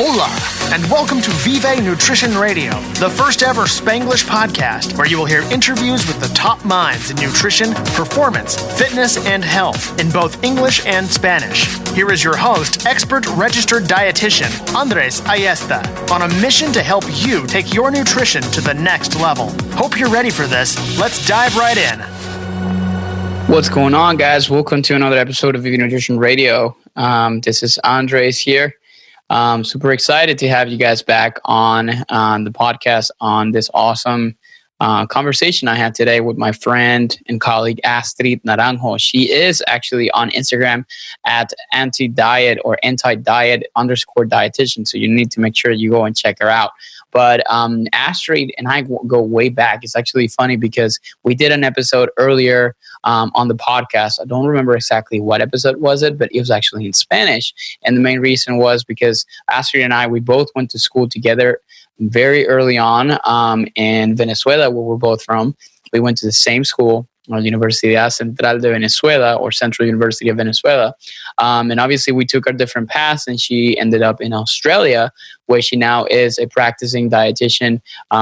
Hola, and welcome to Vive Nutrition Radio, the first ever Spanglish podcast where you will hear interviews with the top minds in nutrition, performance, fitness, and health in both English and Spanish. Here is your host, expert registered dietitian, Andres Ayesta, on a mission to help you take your nutrition to the next level. Hope you're ready for this. Let's dive right in. What's going on, guys? Welcome to another episode of Vive Nutrition Radio. This is Andres here. Super excited to have you guys back on the podcast on this awesome conversation I had today with my friend and colleague Astrid Naranjo. She is actually on Instagram at anti-diet or anti-diet_dietitian. So you need to make sure you go and check her out. But Astrid and I go way back. It's actually funny because we did an episode earlier on the podcast. I don't remember exactly what episode was it, but it was actually in Spanish. And the main reason was because Astrid and I, we both went to school together very early on in Venezuela, where we're both from. We went to the same school, Universidad Central de Venezuela, or Central University of Venezuela. And obviously we took our different paths, and she ended up in Australia, where she now is a practicing dietitian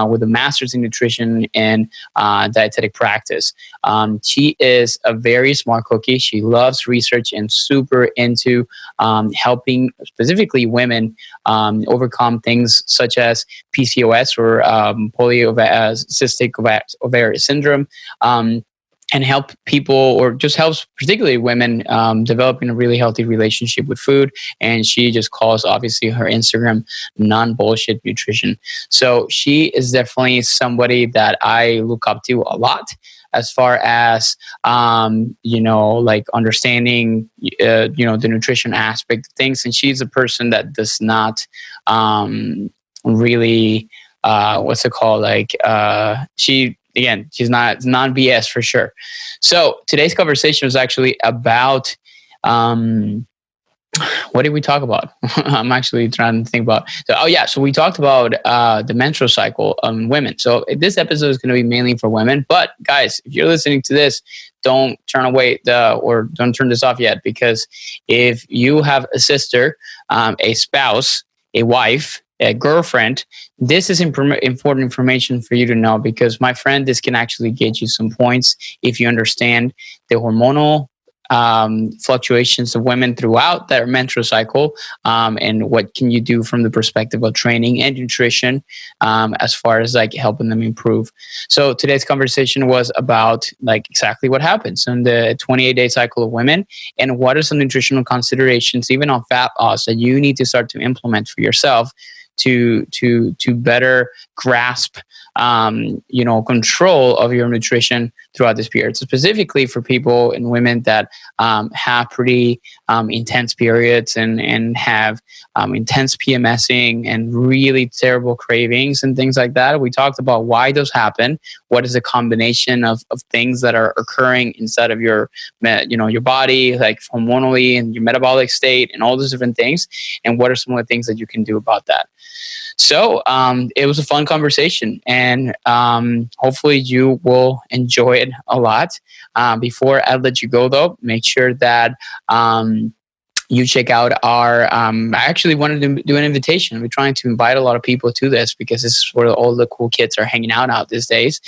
with a master's in nutrition and dietetic practice. She is a very smart cookie. She loves research and super into helping specifically women overcome things such as PCOS or polycystic ovarian syndrome. And help people, or just helps particularly women, developing a really healthy relationship with food. And she just calls, obviously, her Instagram non-bullshit nutrition. So she is definitely somebody that I look up to a lot as far as, like understanding, the nutrition aspect of things. And she's a person that does not really, Again, she's not BS for sure. So today's conversation was actually about, what did we talk about? I'm actually trying to think about. So we talked about the menstrual cycle of women. So this episode is going to be mainly for women. But guys, if you're listening to this, don't turn away or don't turn this off yet, because if you have a sister, a spouse, a wife, a girlfriend, this is important information for you to know, because my friend, this can actually get you some points if you understand the hormonal fluctuations of women throughout their menstrual cycle, and what can you do from the perspective of training and nutrition, as far as like helping them improve. So today's conversation was about like exactly what happens in the 28-day cycle of women, and what are some nutritional considerations, even on fat loss, that you need to start to implement for yourself to better grasp, control of your nutrition throughout this period. So specifically for people and women that have pretty intense periods and have intense PMSing and really terrible cravings and things like that. We talked about why those happen, what is the combination of things that are occurring inside of your body, like hormonally and your metabolic state and all those different things, and what are some of the things that you can do about that. So it was a fun conversation, and hopefully you will enjoy it a lot. Before I let you go, though, make sure that you check out our, I actually wanted to do an invitation. We're trying to invite a lot of people to this, because this is where all the cool kids are hanging out these days,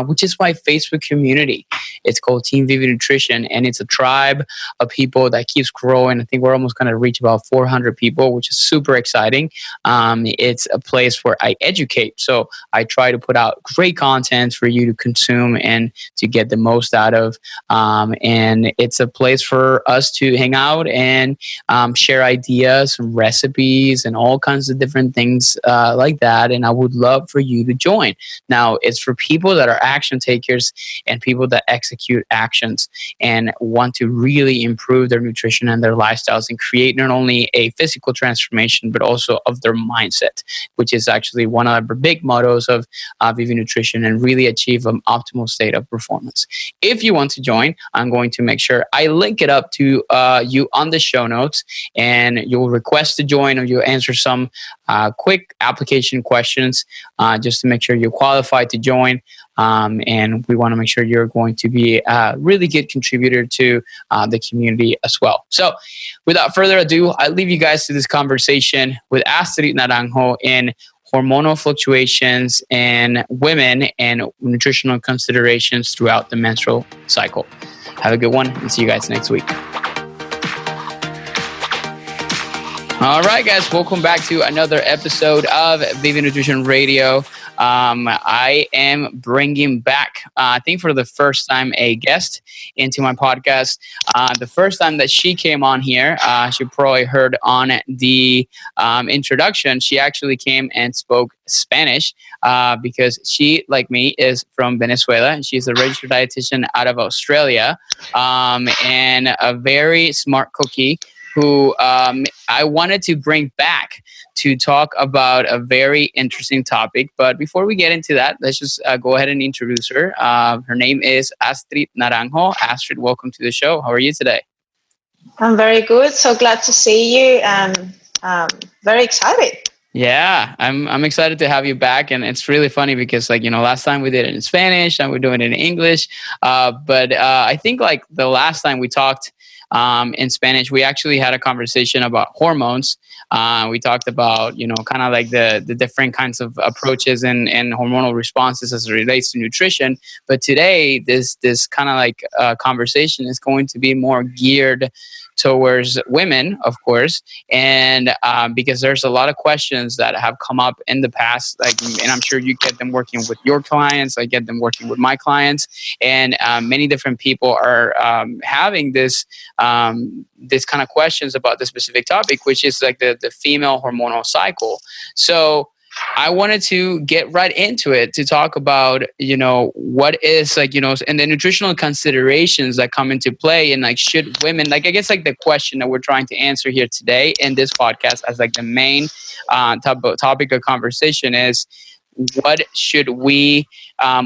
which is my Facebook community. It's called Team Vive Nutrition, and it's a tribe of people that keeps growing. I think we're almost going to reach about 400 people, which is super exciting. It's a place where I educate. So I try to put out great content for you to consume and to get the most out of. And it's a place for us to hang out and share ideas and recipes and all kinds of different things like that. And I would love for you to join. Now, it's for people that are action takers and people that execute actions and want to really improve their nutrition and their lifestyles and create not only a physical transformation, but also of their mindset, which is actually one of the big mottos of Vive Nutrition, and really achieve an optimal state of performance. If you want to join, I'm going to make sure I link it up to you on the show notes, and you'll request to join, or you'll answer some quick application questions just to make sure you're qualified to join. And we want to make sure you're going to be a really good contributor to the community as well. So without further ado, I leave you guys to this conversation with Astrid Naranjo in hormonal fluctuations in women and nutritional considerations throughout the menstrual cycle. Have a good one, and see you guys next week. All right, guys, welcome back to another episode of Vive Nutrition Radio. I am bringing back, I think for the first time, a guest into my podcast. The first time that she came on here, she probably heard on the introduction, she actually came and spoke Spanish because she, like me, is from Venezuela, and she's a registered dietitian out of Australia, and a very smart cookie who I wanted to bring back to talk about a very interesting topic. But before we get into that, let's just go ahead and introduce her. Her name is Astrid Naranjo. Astrid, welcome to the show. How are you today? I'm very good. So glad to see you, and very excited. Yeah, I'm excited to have you back, and it's really funny because, like, last time we did it in Spanish, and we're doing it in English. But I think like the last time we talked in Spanish, we actually had a conversation about hormones. We talked about, kind of like the different kinds of approaches and hormonal responses as it relates to nutrition. But today, this kind of like conversation is going to be more geared towards women, of course, and because there's a lot of questions that have come up in the past, and I'm sure you get them working with your clients, I get them working with my clients, and many different people are having this kind of questions about the specific topic, which is like the female hormonal cycle. So I wanted to get right into it to talk about, what is and the nutritional considerations that come into play, and like, should women, like, I guess like the question that we're trying to answer here today in this podcast as like the main topic of conversation is, what should we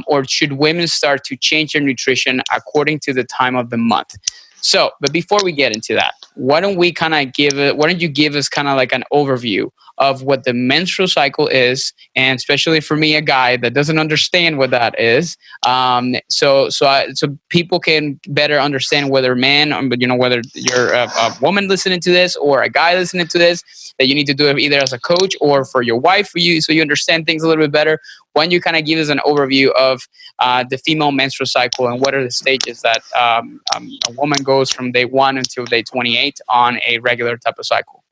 or should women start to change their nutrition according to the time of the month? So, but before we get into that, why don't you give us kind of like an overview of what the menstrual cycle is, and especially for me, a guy that doesn't understand what that is, so people can better understand whether whether you're a woman listening to this or a guy listening to this, that you need to do it either as a coach or for your wife, so you understand things a little bit better. Why don't you kind of give us an overview of the female menstrual cycle, and what are the stages that a woman goes from day 1 until day 28 on a regular type of cycle?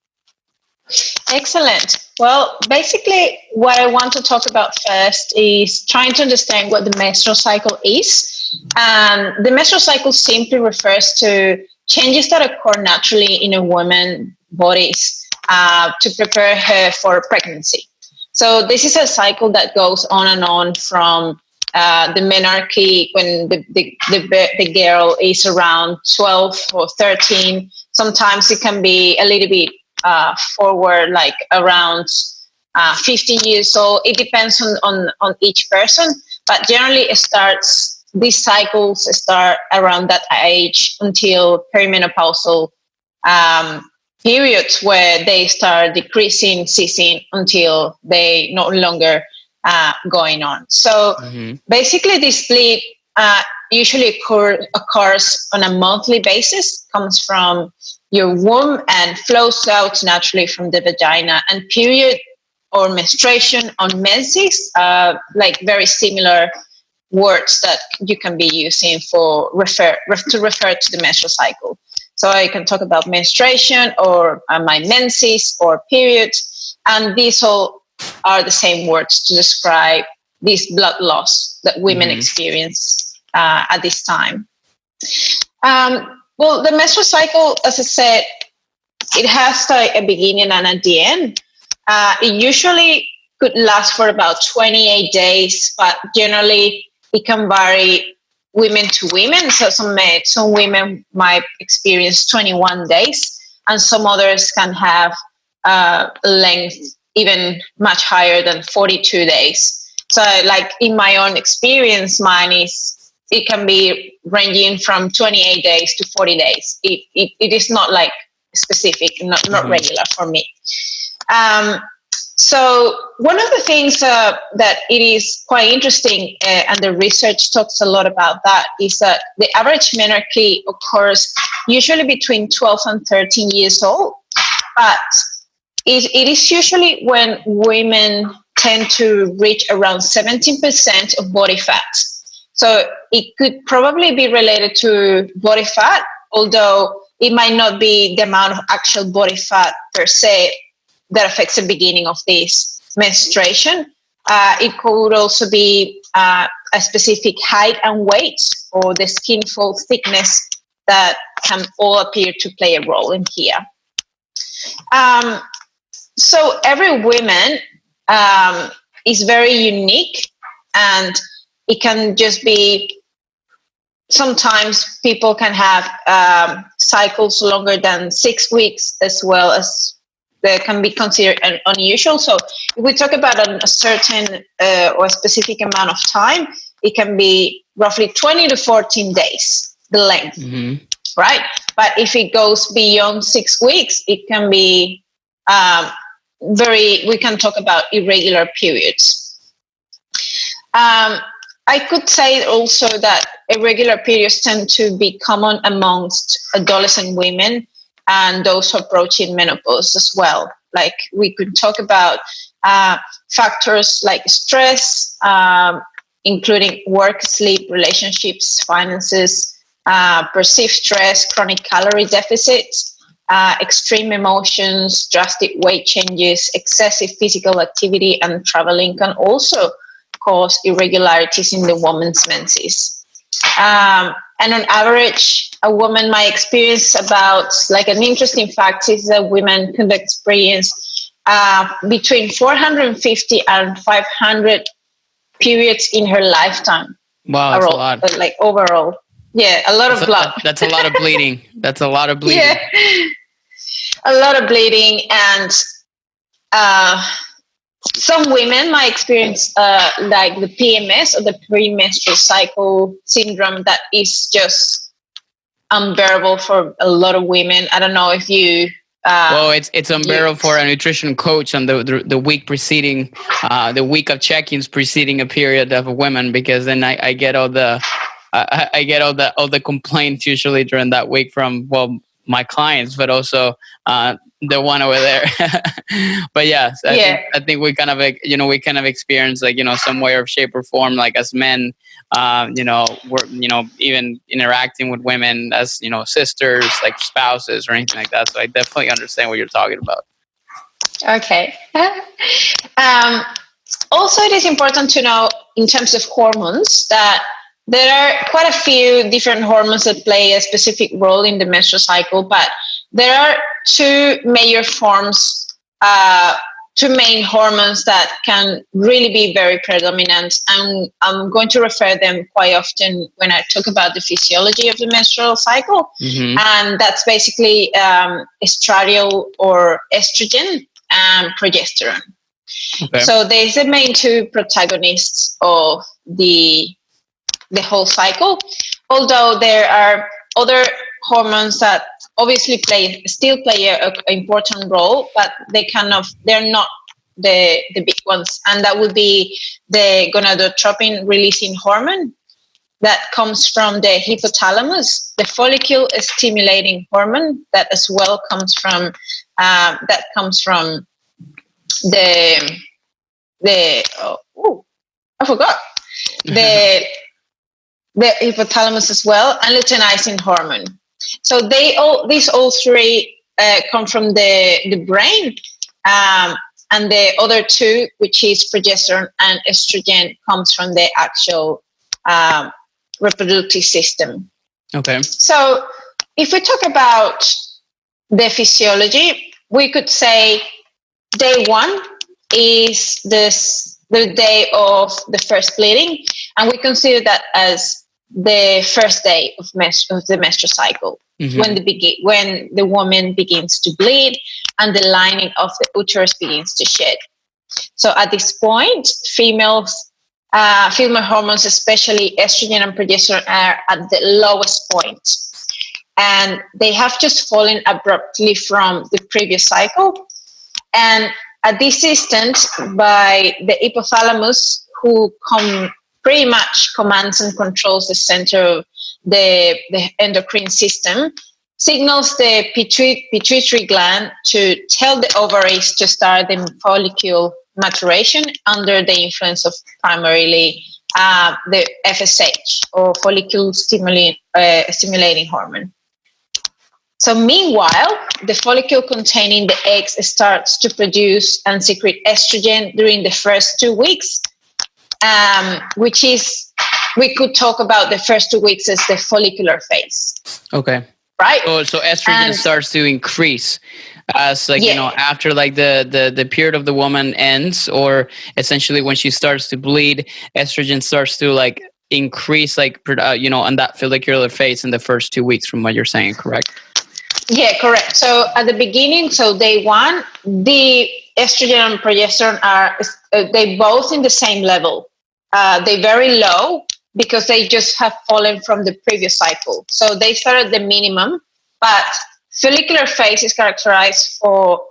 Excellent. Well, basically, what I want to talk about first is trying to understand what the menstrual cycle is. The menstrual cycle simply refers to changes that occur naturally in a woman's bodies to prepare her for pregnancy. So this is a cycle that goes on and on from the menarche, when the girl is around 12 or 13. Sometimes it can be a little bit forward, like around 15 years old. It depends on each person, but generally these cycles start around that age until perimenopausal periods, where they start ceasing until they no longer going on. So basically this bleed usually occurs on a monthly basis, comes from your womb and flows out naturally from the vagina. And period or menstruation on menses, like very similar words that you can be using to refer to the menstrual cycle. So I can talk about menstruation or my menses or period, and these all are the same words to describe this blood loss that women experience at this time. Well, the menstrual cycle, as I said, it has like a beginning and at the end. It usually could last for about 28 days, but generally it can vary women to women. So some women might experience 21 days, and some others can have length even much higher than 42 days. So like in my own experience, it can be ranging from 28 days to 40 days. It is not like specific, not regular for me. So one of the things that it is quite interesting, and the research talks a lot about that, is that the average menarche occurs usually between 12 and 13 years old, but it is usually when women tend to reach around 17% of body fat. So it could probably be related to body fat, although it might not be the amount of actual body fat per se that affects the beginning of this menstruation. It could also be a specific height and weight, or the skin fold thickness, that can all appear to play a role in here. So every woman is very unique, and it can just be, sometimes people can have cycles longer than 6 weeks, as well as that can be considered unusual. So if we talk about a certain or a specific amount of time, it can be roughly 20 to 14 days, the length, right? But if it goes beyond 6 weeks, it can be we can talk about irregular periods. I could say also that irregular periods tend to be common amongst adolescent women and those approaching menopause as well. Like, we could talk about factors like stress, including work, sleep, relationships, finances, perceived stress, chronic calorie deficits, extreme emotions, drastic weight changes, excessive physical activity, and traveling can also cause irregularities in the woman's menses. And on average, a woman might experience about, like, an interesting fact is that women could experience between 450 and 500 periods in her lifetime. Wow, that's a lot. Like, overall. Yeah, a lot of blood. That's a lot of bleeding. That's a lot of bleeding. Yeah, a lot of bleeding. And some women might experience like the PMS, or the premenstrual cycle syndrome, that is just unbearable for a lot of women. I don't know if you... well, it's unbearable for a nutrition coach on the week preceding, the week of check-ins preceding a period of a woman, because then I get all the complaints usually during that week from, well, my clients, but also the one over there. But yes, I think we kind of experience, like, some way or shape or form, like, as men, we're, even interacting with women as, sisters, like spouses or anything like that. So I definitely understand what you're talking about. Okay. Also, it is important to know, in terms of hormones, that there are quite a few different hormones that play a specific role in the menstrual cycle, but there are two major forms, two main hormones that can really be very predominant, and I'm going to refer them quite often when I talk about the physiology of the menstrual cycle, and that's basically estradiol, or estrogen, and progesterone. Okay. So there's the main two protagonists of the whole cycle, although there are other hormones that obviously still play an important role, but they're not the big ones, and that would be the gonadotropin releasing hormone that comes from the hypothalamus, the follicle stimulating hormone that as well comes from the hypothalamus as well, and luteinizing hormone. So these all three come from the brain, and the other two, which is progesterone and estrogen, comes from the actual reproductive system. Okay. So if we talk about the physiology, we could say day one is the day of the first bleeding, and we consider that as the first day of the menstrual cycle, when the woman begins to bleed and the lining of the uterus begins to shed. So at this point, female hormones, especially estrogen and progesterone, are at the lowest point. and they have just fallen abruptly from the previous cycle. And at this instance, by the hypothalamus, who pretty much commands and controls the center of the endocrine system, signals the pituitary gland to tell the ovaries to start the follicle maturation under the influence of primarily the FSH, or follicle stimulating hormone. So meanwhile, the follicle containing the eggs starts to produce and secrete estrogen during the first 2 weeks, which is, we could talk about the first 2 weeks as the follicular phase. Okay. Right. So estrogen starts to increase as after the period of the woman ends, or essentially when she starts to bleed, estrogen starts to increase on that follicular phase in the first 2 weeks, from what you're saying, correct? Yeah, correct. So at the beginning, so day one, the estrogen and progesterone are they both in the same level. They're very low because they just have fallen from the previous cycle. So they start at the minimum, but follicular phase is characterized for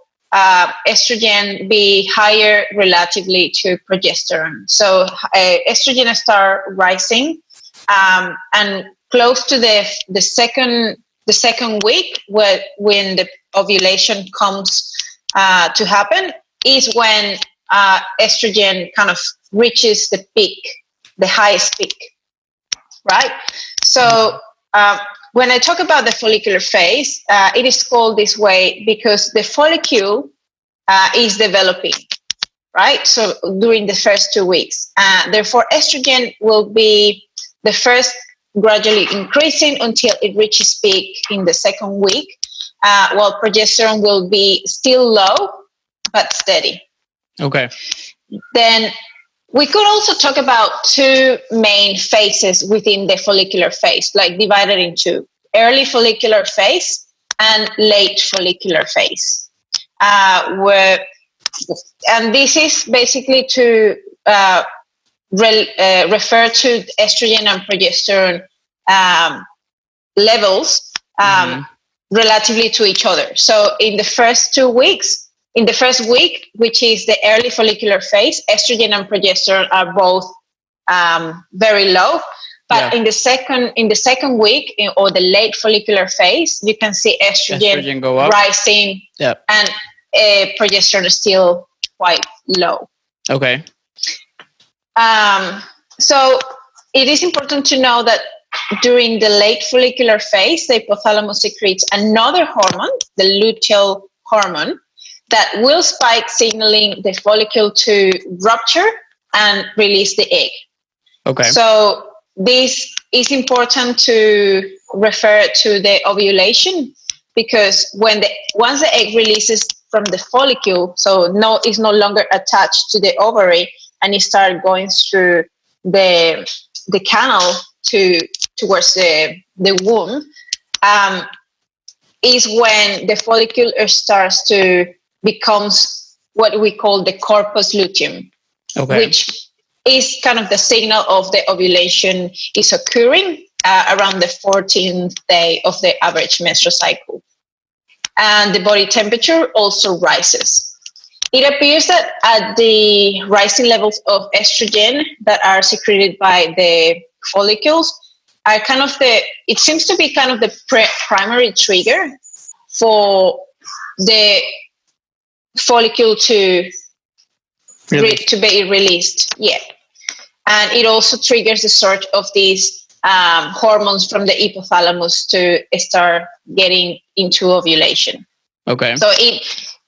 estrogen be higher relatively to progesterone. So estrogen start rising, and close to the second week, when the ovulation comes to happen, is when estrogen kind of reaches the peak, the highest peak, right? So when I talk about the follicular phase, it is called this way because the follicle is developing, right? So during the first 2 weeks. Therefore, estrogen will be the first gradually increasing until it reaches peak in the second week, while progesterone will be still low but steady. Okay. Then we could also talk about two main phases within the follicular phase, like divided into early follicular phase and late follicular phase. And this is basically to refer to estrogen and progesterone levels relatively to each other. So in the first 2 weeks, in the first week, which is the early follicular phase, estrogen and progesterone are both very low. But in the second week, or the late follicular phase, you can see estrogen go up, rising, and progesterone is still quite low. Okay. So it is important to know that during the late follicular phase, the hypothalamus secretes another hormone, the luteal hormone, that will spike, signaling the follicle to rupture and release the egg. Okay. So this is important to refer to the ovulation, because once the egg releases from the follicle, so it's no longer attached to the ovary, and it starts going through the canal towards the womb, is when the follicle starts to becomes what we call the corpus luteum, which is kind of the signal of the ovulation is occurring around the 14th day of the average menstrual cycle. And the body temperature also rises. It appears that at the rising levels of estrogen that are secreted by the follicles are it seems to be kind of the primary trigger for the follicle to be released. Yeah. And it also triggers the surge of these hormones from the hypothalamus to start getting into ovulation. Okay. So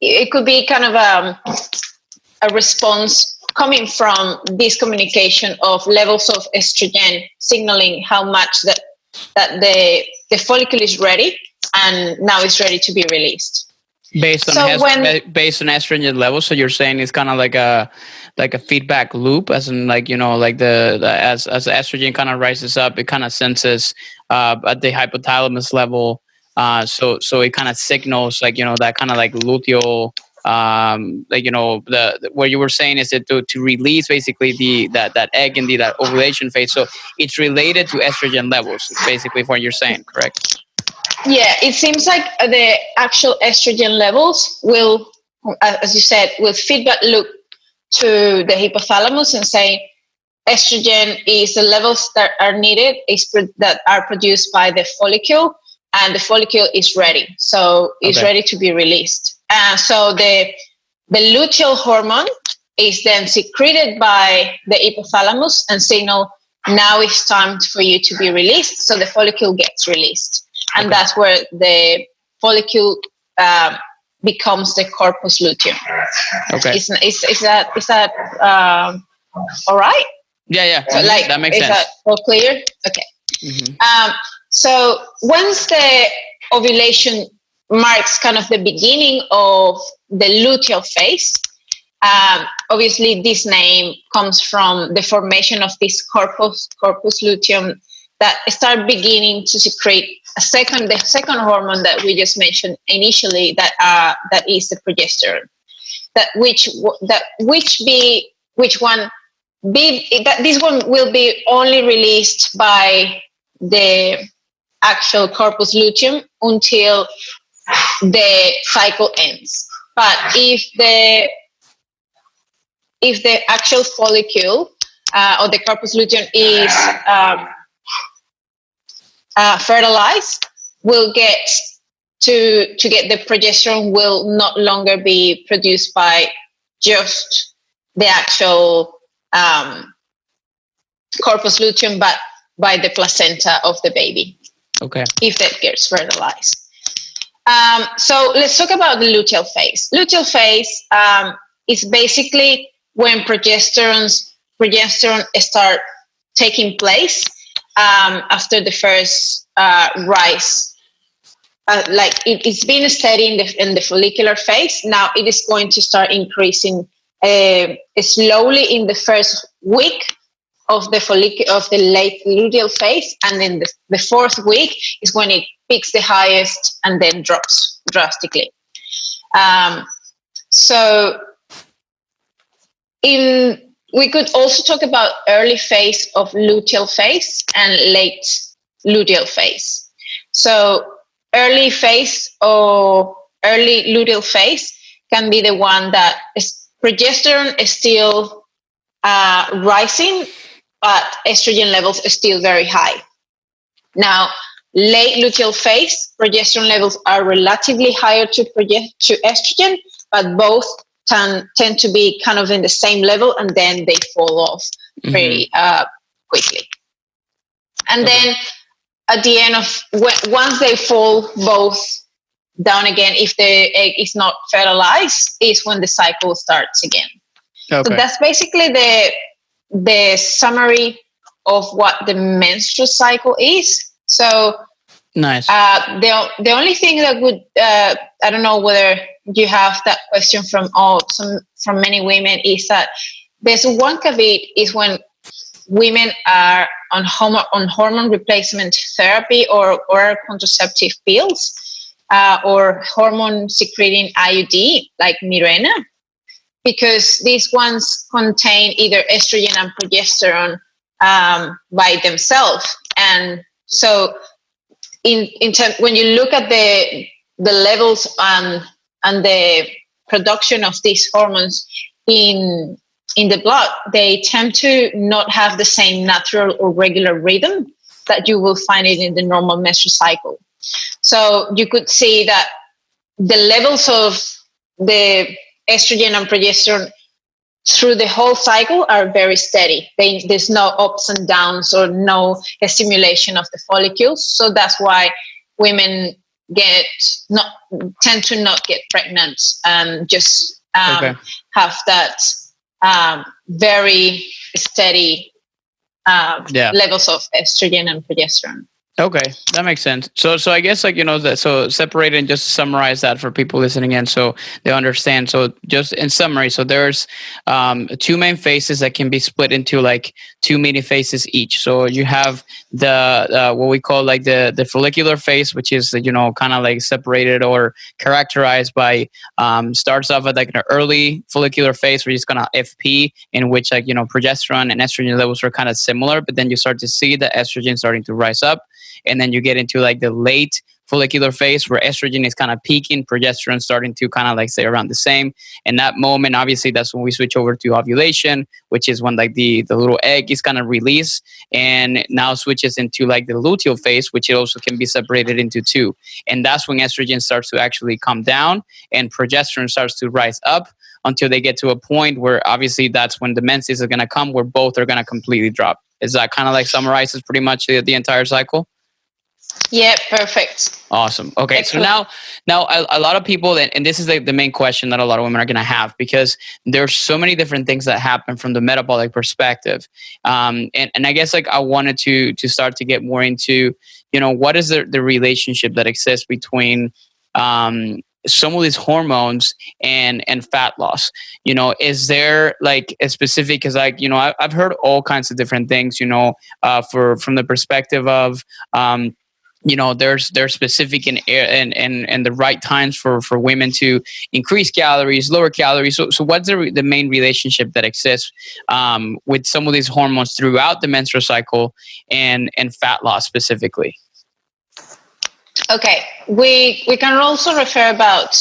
it could be kind of a response coming from this communication of levels of estrogen signaling how much that the follicle is ready and now it's ready to be released. Based on estrogen levels, so you're saying it's kind of like a feedback loop, as in as the estrogen kind of rises up, it kind of senses at the hypothalamus level, so it kind of signals that kind of like luteal, what you were saying is that to release basically that egg in that ovulation phase. So it's related to estrogen levels, basically what you're saying, correct? Yeah, it seems like the actual estrogen levels will, as you said, will feedback loop to the hypothalamus and say estrogen is the levels that are needed, that are produced by the follicle, and the follicle is ready. So it's ready to be released. So the luteal hormone is then secreted by the hypothalamus and signal, now it's time for you to be released. So the follicle gets released. And that's where the follicle becomes the corpus luteum. Okay. Is that all right? Yeah. So, That makes sense. Is that all clear? Okay. Mm-hmm. So once the ovulation marks kind of the beginning of the luteal phase, obviously this name comes from the formation of this corpus luteum that start beginning to secrete the second hormone that we just mentioned initially, that is the progesterone. This one will be only released by the actual corpus luteum until the cycle ends. But if the actual follicle or the corpus luteum is fertilized, will get to get the progesterone will not longer be produced by just the actual corpus luteum, but by the placenta of the baby. Okay. If that gets fertilized. So let's talk about the luteal phase. Luteal phase is basically when progesterone start taking place after the first rise. Like it's been steady in the follicular phase. Now it is going to start increasing slowly in the first week of the late luteal phase, and then the fourth week is when it peaks the highest and then drops drastically. We could also talk about early phase of luteal phase and late luteal phase. So early phase or early luteal phase can be the one that progesterone is still rising, but estrogen levels are still very high. Now, late luteal phase, progesterone levels are relatively higher to estrogen, but both tend to be kind of in the same level, and then they fall off very quickly. And then at the end of, once they fall both down again, if the egg is not fertilized, is when the cycle starts again. So that's basically the summary of what the menstrual cycle is. So nice. The only thing that would I don't know whether you have that question from many women, is that there's one caveat is when women are on hormone replacement therapy or contraceptive pills or hormone secreting IUD like Mirena, because these ones contain either estrogen and progesterone by themselves. And so when you look at the levels and the production of these hormones in the blood, they tend to not have the same natural or regular rhythm that you will find it in the normal menstrual cycle. So you could see that the levels of the estrogen and progesterone through the whole cycle are very steady. There's no ups and downs or no stimulation of the follicles. So that's why women tend to not get pregnant and just have that very steady levels of estrogen and progesterone. Okay, that makes sense. So I guess so separating, just to summarize that for people listening in so they understand. So just in summary, so there's two main phases that can be split into like two mini phases each. So you have the what we call like the follicular phase, which is kind of like separated or characterized by starts off at like an early follicular phase where it's kind of FP, in which progesterone and estrogen levels are kind of similar, but then you start to see the estrogen starting to rise up. And then you get into like the late follicular phase where estrogen is kind of peaking, progesterone starting to kind of like say around the same. In that moment, obviously, that's when we switch over to ovulation, which is when like the little egg is kind of released and now switches into like the luteal phase, which it also can be separated into two. And that's when estrogen starts to actually come down and progesterone starts to rise up until they get to a point where obviously that's when the menses are going to come, where both are going to completely drop. Is that kind of like summarizes pretty much the entire cycle? Yeah, perfect. Awesome. Okay, excellent. So now a lot of people, and this is the main question that a lot of women are going to have, because there's so many different things that happen from the metabolic perspective. And I guess like I wanted to start to get more into, what is the relationship that exists between some of these hormones and fat loss. Is there like a specific, because like, I've heard all kinds of different things, from the perspective of, there's specific and the right times for women to increase calories, lower calories. So what's the main relationship that exists with some of these hormones throughout the menstrual cycle and fat loss specifically? Okay, we can also refer about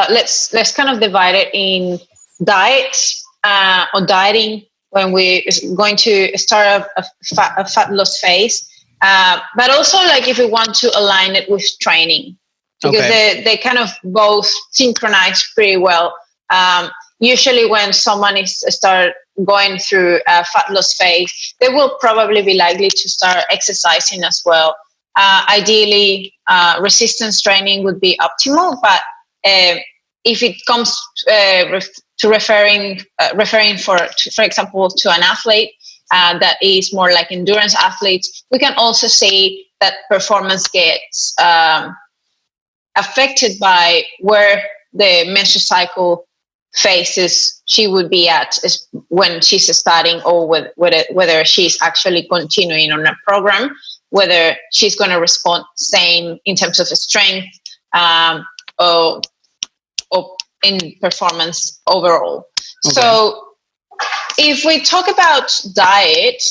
let's kind of divide it in diet or dieting when we going to start a fat loss phase, but also like if we want to align it with training, because they kind of both synchronize pretty well. Usually when someone is start going through a fat loss phase, they will probably be likely to start exercising as well. Ideally, resistance training would be optimal, but if it comes to referring for example, to an athlete that is more like endurance athletes, we can also see that performance gets affected by where the menstrual cycle phases she would be at is when she's starting, or whether she's actually continuing on a program, whether she's going to respond same in terms of strength or in performance overall. Okay. So if we talk about diet,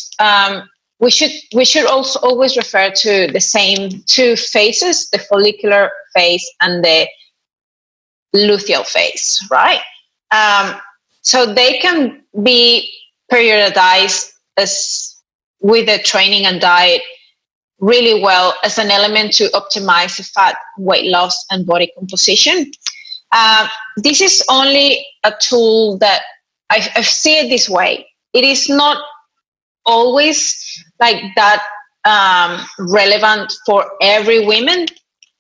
we should also always refer to the same two phases, the follicular phase and the luteal phase, right? So they can be periodized as with the training and diet really well as an element to optimize the fat, weight loss, and body composition. This is only a tool that I see it this way. It is not always like that relevant for every woman,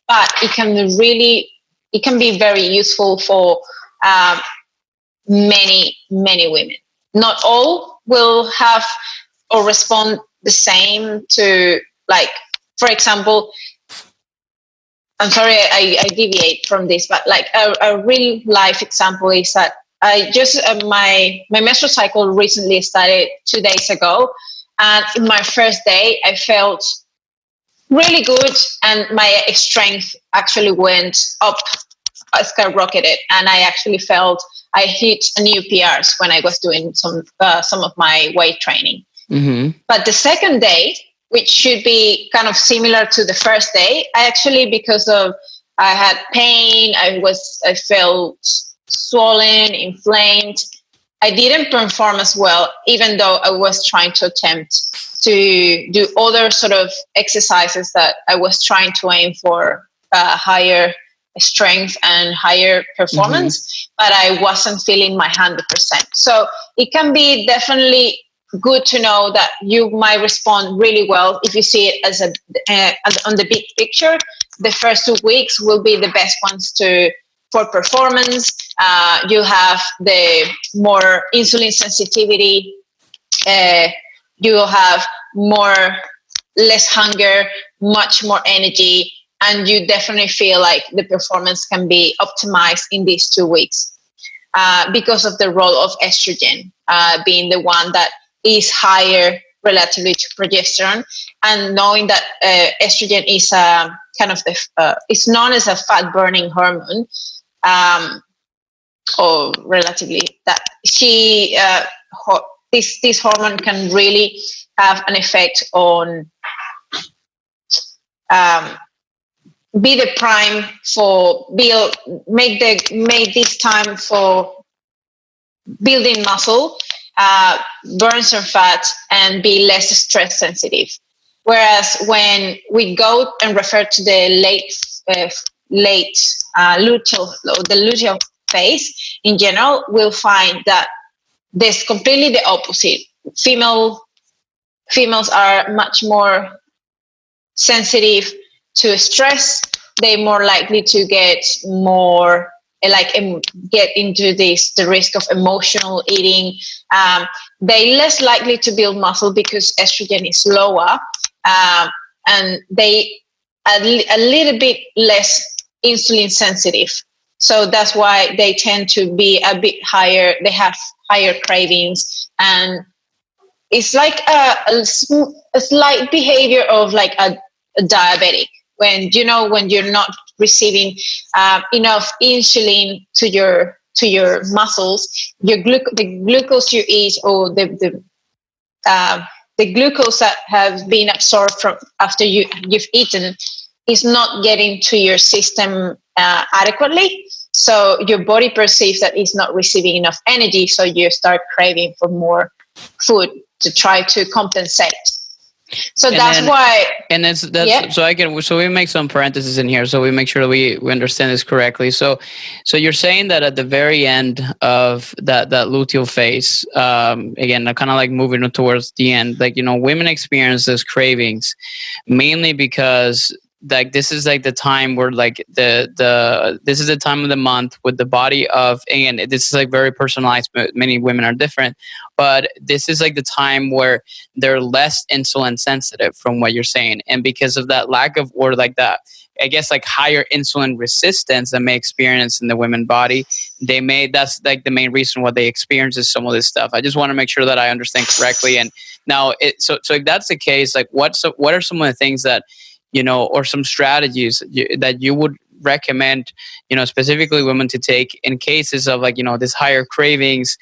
but it can be very useful for many women. Not all will have or respond the same to, like, for example, I'm sorry I deviate from this, but like a real life example is that I just my menstrual cycle recently started 2 days ago, and in my first day I felt really good, and my strength actually went up, skyrocketed, and I actually felt I hit a new PRs when I was doing some of my weight training. Mm-hmm. But the second day, which should be kind of similar to the first day, I actually, because of I had pain, I felt swollen, inflamed. I didn't perform as well, even though I was trying to attempt to do other sort of exercises that I was trying to aim for higher strength and higher performance, but I wasn't feeling my 100%. So it can be definitely good to know that you might respond really well if you see it as on the big picture. The first 2 weeks will be the best ones for performance. You have the more insulin sensitivity. You will have less hunger, much more energy, and you definitely feel like the performance can be optimized in these 2 weeks because of the role of estrogen being the one that is higher relatively to progesterone, and knowing that estrogen is kind of it's known as a fat burning hormone, or relatively that this hormone can really have an effect on be the prime for make this time for building muscle, burn some fat, and be less stress sensitive. Whereas when we go and refer to the late luteal phase in general, we'll find that there's completely the opposite. Females are much more sensitive to stress. They're more likely to get more get into the risk of emotional eating. They're less likely to build muscle because estrogen is lower, and they a little bit less insulin sensitive. So that's why they tend to be a bit higher. They have higher cravings, and it's like a slight behavior of like a diabetic. When you're not receiving enough insulin to your muscles, the glucose you eat, or the glucose that has been absorbed from after you've eaten, is not getting to your system adequately. So your body perceives that it's not receiving enough energy, so you start craving for more food to try to compensate. So so we make some parentheses in here so we make sure that we understand this correctly. So you're saying that at the very end of that luteal phase, again, kind of like moving towards the end, like, women experience those cravings mainly because like this is like the time where like this is the time of the month with the body of, and this is like very personalized, but many women are different, but this is like the time where they're less insulin sensitive from what you're saying. And because of that lack of, or like that, I guess like higher insulin resistance that may experience in the women body, that's like the main reason why they experience is some of this stuff. I just want to make sure that I understand correctly. And now so if that's the case, like what are some of the things that, or some strategies that you would recommend, specifically women to take in cases of like, this higher cravings,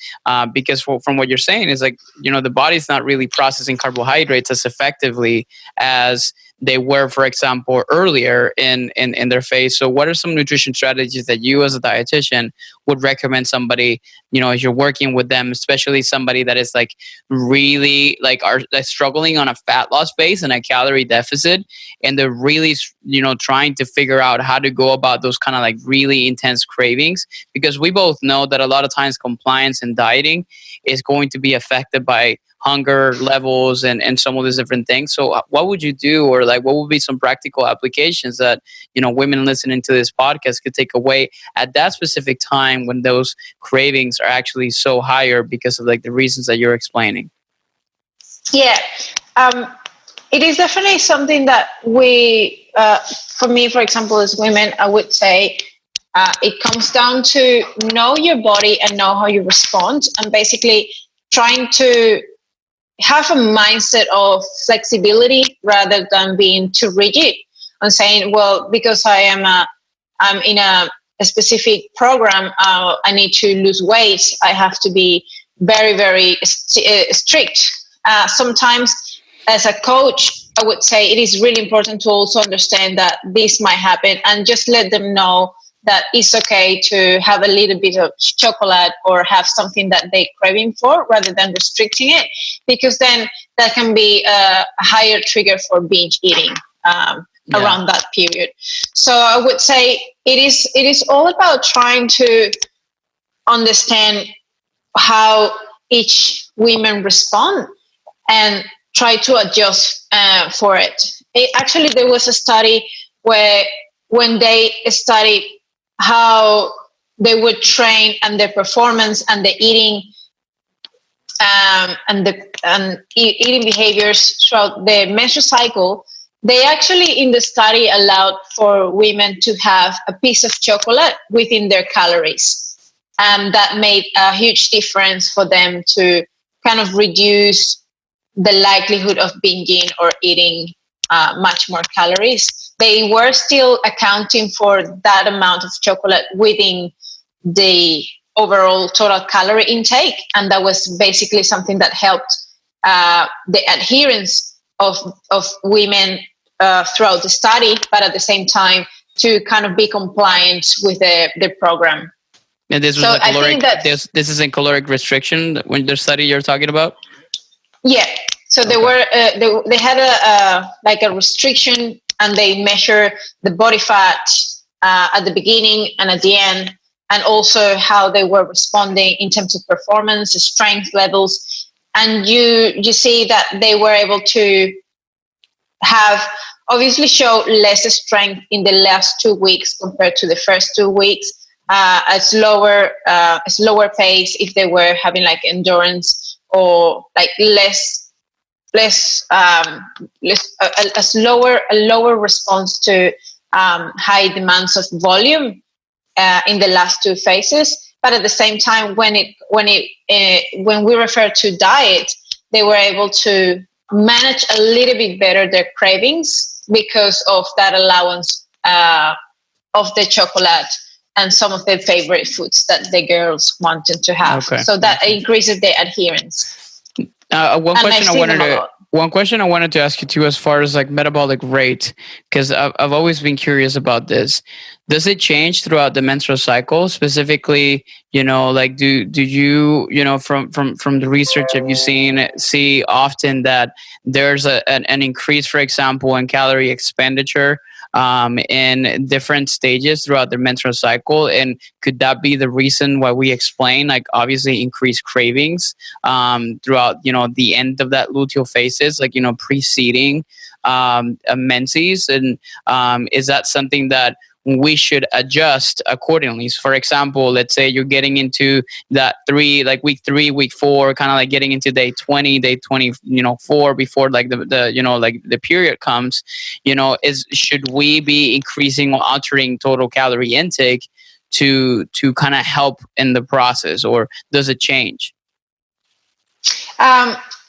because from what you're saying is like, the body's not really processing carbohydrates as effectively as they were, for example, earlier in their phase. So what are some nutrition strategies that you as a dietitian would recommend somebody, as you're working with them, especially somebody that is like really like are struggling on a fat loss base and a calorie deficit, and they're really, trying to figure out how to go about those kind of like really intense cravings? Because we both know that a lot of times compliance and dieting is going to be affected by hunger levels and some of these different things. So what would you do, or like what would be some practical applications that, women listening to this podcast could take away at that specific time when those cravings are actually so higher because of like the reasons that you're explaining? Yeah. It is definitely something that we, for me, for example, as women, I would say it comes down to know your body and know how you respond, and basically trying to have a mindset of flexibility rather than being too rigid and saying, well, because I'm in a specific program, I need to lose weight, I have to be very, very strict. Sometimes as a coach, I would say it is really important to also understand that this might happen and just let them know that it's okay to have a little bit of chocolate or have something that they're craving for rather than restricting it, because then that can be a higher trigger for binge eating around that period. So I would say it is all about trying to understand how each woman respond and try to adjust for it. Actually, there was a study where when they studied how they would train and their performance and the eating and eating behaviors throughout the menstrual cycle, they actually in the study allowed for women to have a piece of chocolate within their calories. And that made a huge difference for them to kind of reduce the likelihood of binging or eating much more calories. They were still accounting for that amount of chocolate within the overall total calorie intake. And that was basically something that helped the adherence of women throughout the study, but at the same time to kind of be compliant with the program. And this was So a caloric. This is a caloric restriction when the study you're talking about. Yeah. So they were they had a restriction, and they measure the body fat at the beginning and at the end, and also how they were responding in terms of performance, strength levels, and you see that they were able to have obviously show less strength in the last 2 weeks compared to the first 2 weeks. A slower pace if they were having like endurance, or like a lower response to high demands of volume in the last 2 phases. But at the same time, when we refer to diet, they were able to manage a little bit better their cravings because of that allowance of the chocolate and some of their favorite foods that the girls wanted to have. Okay. So that increases the adherence. One question I wanted to ask you too, as far as like metabolic rate, because I've always been curious about this. Does it change throughout the menstrual cycle? Specifically, like do you, from the research, have you see often that there's an increase, for example, in calorie expenditure in different stages throughout the menstrual cycle? And could that be the reason why we explain, like, obviously increased cravings throughout, the end of that luteal phases, like, preceding menses? And is that something that we should adjust accordingly? So for example, let's say you're getting into that week 3, week 4, kind of like getting into day 20, day 24, before like the period comes, should we be increasing or altering total calorie intake to kind of help in the process, or does it change?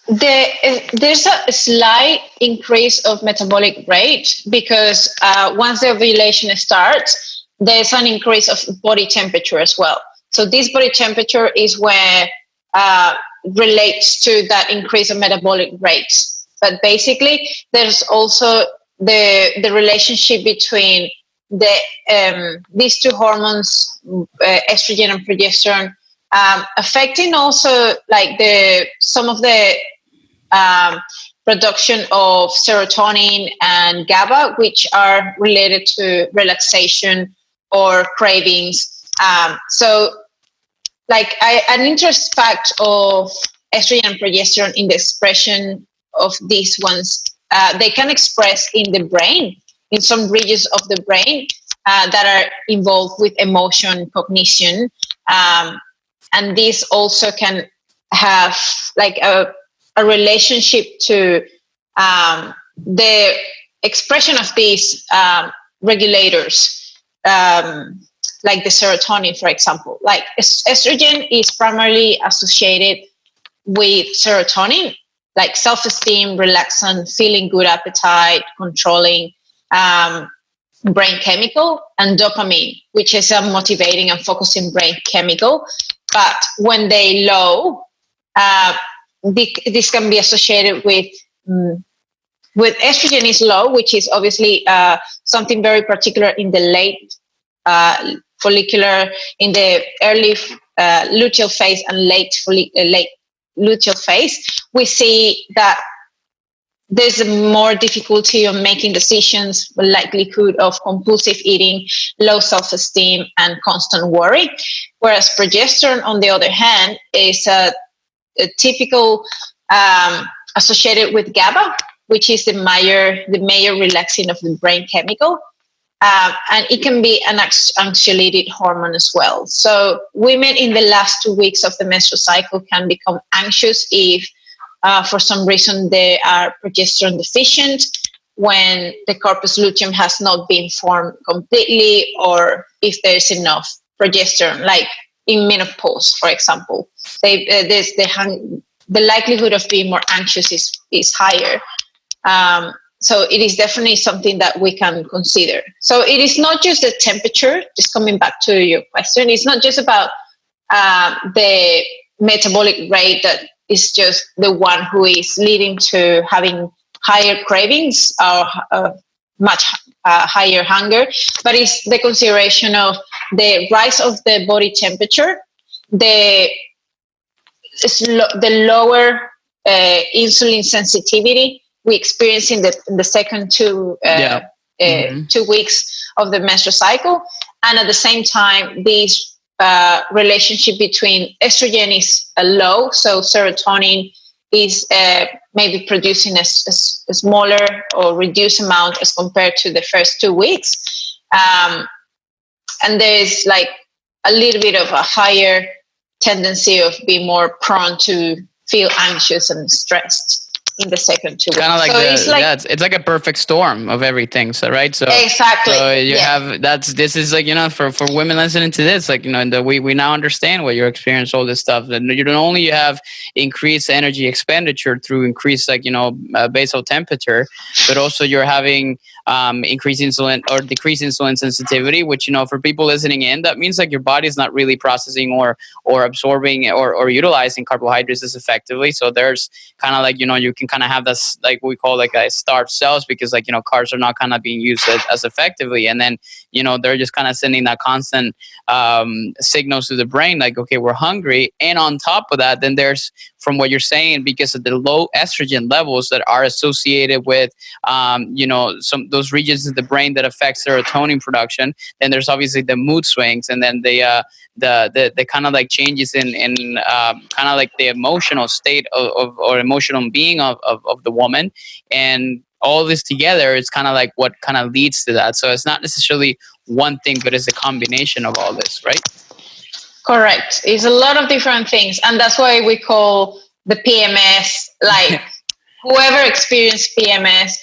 There's a slight increase of metabolic rate because once the ovulation starts, there's an increase of body temperature as well. So this body temperature is where relates to that increase of metabolic rates. But basically, there's also the relationship between these two hormones, estrogen and progesterone, affecting also like some of the production of serotonin and GABA, which are related to relaxation or cravings. So like an interest fact of estrogen and progesterone in the expression of these ones, they can express in the brain, in some regions of the brain that are involved with emotion, cognition. And this also can have like a relationship to the expression of these regulators, like the serotonin, for example. Like estrogen is primarily associated with serotonin, like self-esteem, relaxant, feeling good appetite, controlling brain chemical, and dopamine, which is a motivating and focusing brain chemical. But when they low, this can be associated with estrogen is low, which is obviously something very particular in the late follicular, in the early luteal phase and late luteal phase. We see that there's more difficulty on making decisions, likelihood of compulsive eating, low self-esteem, and constant worry. Whereas progesterone, on the other hand, is a typical associated with GABA, which is the major relaxing of the brain chemical. And it can be an anxiolytic hormone as well. So women in the last 2 weeks of the menstrual cycle can become anxious if for some reason they are progesterone deficient, when the corpus luteum has not been formed completely, or if there's enough progesterone, like in menopause, for example. The likelihood of being more anxious is higher. So it is definitely something that we can consider. So it is not just the temperature, just coming back to your question, it's not just about the metabolic rate that is just the one who is leading to having higher cravings or much higher hunger, but it's the consideration of the rise of the body temperature, the lower insulin sensitivity we experience in the second 2 weeks of the menstrual cycle, and at the same time, this relationship between estrogen is low, so serotonin is maybe producing a smaller or reduced amount as compared to the first 2 weeks, and there's like a little bit of a higher tendency of being more prone to feel anxious and stressed in the second 2 weeks. Kind of like it's like a perfect storm of everything. So right, so exactly. So you have this is like, for women listening to this, like, we now understand what you're experiencing, all this stuff. And you don't only have increased energy expenditure through increased basal temperature, but also you're having increased insulin or decreased insulin sensitivity, which, for people listening in, that means like your body's not really processing or absorbing or utilizing carbohydrates as effectively. So there's kind of like, you can kind of have this, like we call like a starved cells, because like, carbs are not kind of being used as effectively. And then, they're just kind of sending that constant signals to the brain, like, okay, we're hungry. And on top of that, then there's, from what you're saying, because of the low estrogen levels that are associated with, those regions of the brain that affect serotonin production, then there's obviously the mood swings, and then the kind of like changes in kind of like the emotional state of or emotional being of the woman. And all this together is kind of like what kind of leads to that. So it's not necessarily one thing, but it's a combination of all this, right? Correct. It's a lot of different things. And that's why we call the PMS, like whoever experienced PMS,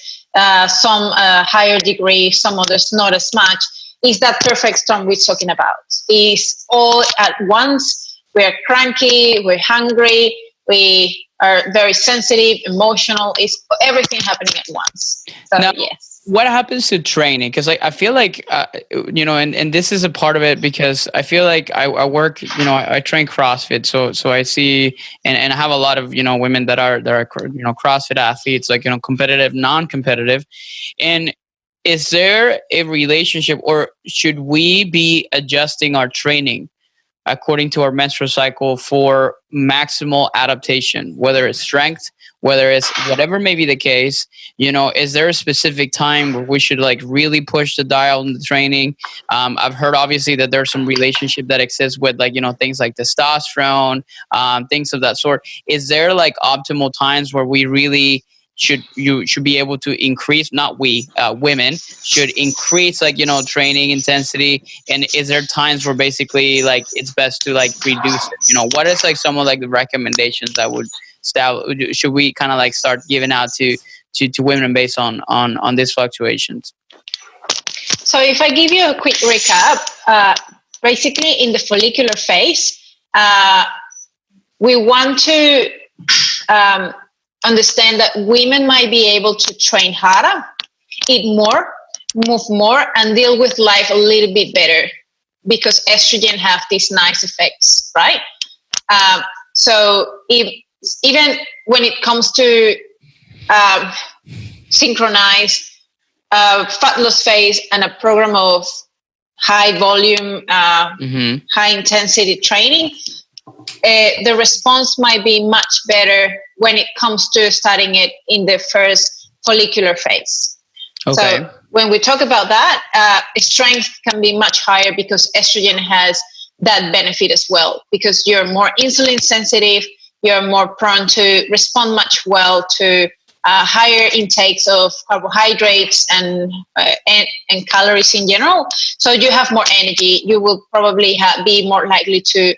some higher degree, some others not as much, is that perfect storm we're talking about. It's all at once. We're cranky, we're hungry, we are very sensitive, emotional. It's everything happening at once. So, now, yes. What happens to training? Because I feel like, and this is a part of it, because I feel like I work, I train CrossFit. So I see, and I have a lot of, women that are CrossFit athletes, like, competitive, non-competitive. And is there a relationship, or should we be adjusting our training according to our menstrual cycle for maximal adaptation, whether it's strength, whether it's whatever may be the case? Is there a specific time where we should like really push the dial in the training? I've heard obviously that there's some relationship that exists with like, things like testosterone, things of that sort. Is there like optimal times where we really should be able to increase, not we, women should increase like, training intensity? And is there times where basically like it's best to like reduce it? What is like some of like the recommendations that should we kind of like start giving out to women based on these fluctuations? So if I give you a quick recap, basically in the follicular phase, we want to understand that women might be able to train harder, eat more, move more, and deal with life a little bit better, because estrogen have these nice effects, right? So even when it comes to synchronized fat loss phase and a program of high volume, high intensity training, the response might be much better when it comes to starting it in the first follicular phase. Okay. So when we talk about that, strength can be much higher because estrogen has that benefit as well, because you're more insulin sensitive, you're more prone to respond much well to higher intakes of carbohydrates and calories in general. So you have more energy. You will probably be more likely to